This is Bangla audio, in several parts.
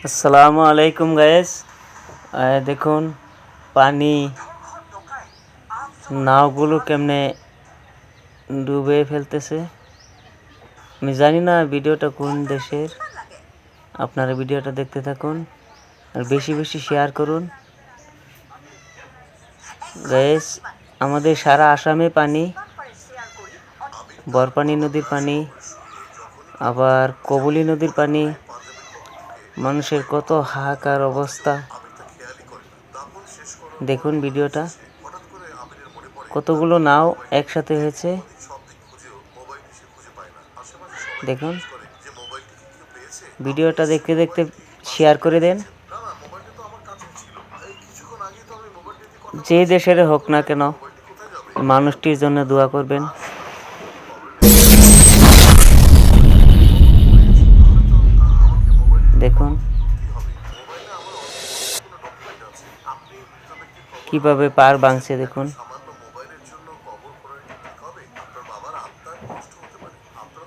আসসালামু আলাইকুম গাইস। দেখুন পানি নাওগুলো কেমনে ডুবে ফেলতেছে। আমি জানি না ভিডিওটা কোন দেশের, আপনারা ভিডিওটা দেখতে থাকুন আর বেশি বেশি শেয়ার করুন গাইস। আমাদের সারা আসামে পানি, বরপানি নদীর পানি, আবার কবলি নদীর পানি। মানুষের কত হাহাকার অবস্থা, দেখুন ভিডিওটা। কতগুলো নাও একসাথে হয়েছে দেখুন। ভিডিওটা দেখতে দেখতে শেয়ার করে দেন। যে দেশের হোক না কেন, মানুষটির জন্য দোয়া করবেন। দেখুন কিভাবে পার ভাঙছে, দেখুন।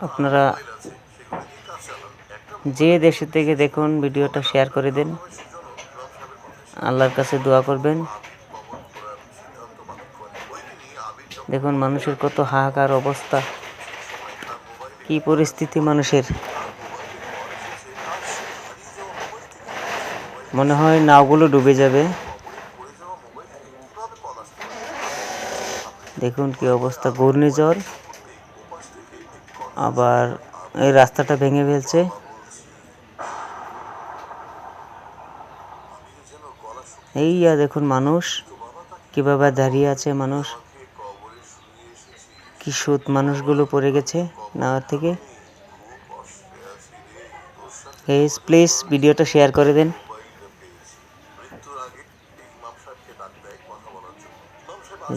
আপনারা যে দেশে থেকে দেখুন ভিডিওটা শেয়ার করে দেন, আল্লাহর কাছে দোয়া করবেন। দেখুন মানুষের কত হাহাকার অবস্থা, কি পরিস্থিতি মানুষের। মনে হয় নাওগুলো ডুবে যাবে। দেখুন কি অবস্থা, ঘূর্ণিঝড় আবার এই রাস্তাটা ভেঙে ফেলছে। এই দেখুন মানুষ কিভাবে দাঁড়িয়ে আছে, মানুষ কি সুদ, মানুষগুলো পড়ে গেছে নাওয়ার থেকে। প্লিজ ভিডিওটা শেয়ার করে দেন।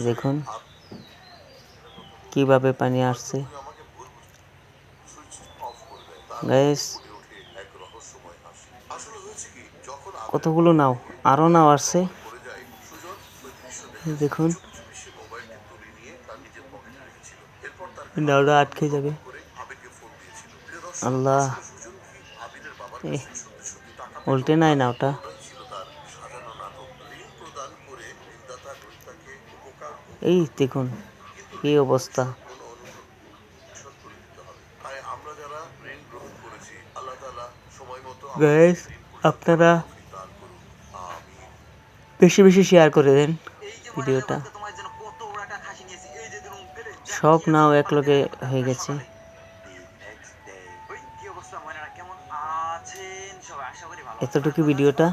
দেখুন কিভাবে পানি আসছে গাইস। কতগুলো নাও, আরো নাও আসছে দেখুন। নাওটা আটকে যাবে। আল্লাহ, উল্টে নাই নাওটা। এই দেখুন কি অবস্থা গাইস। আপনারা বেশি বেশি শেয়ার করে দেন ভিডিওটা। সব নাও একলগে হয়ে গেছে। এতটুকু ভিডিওটা।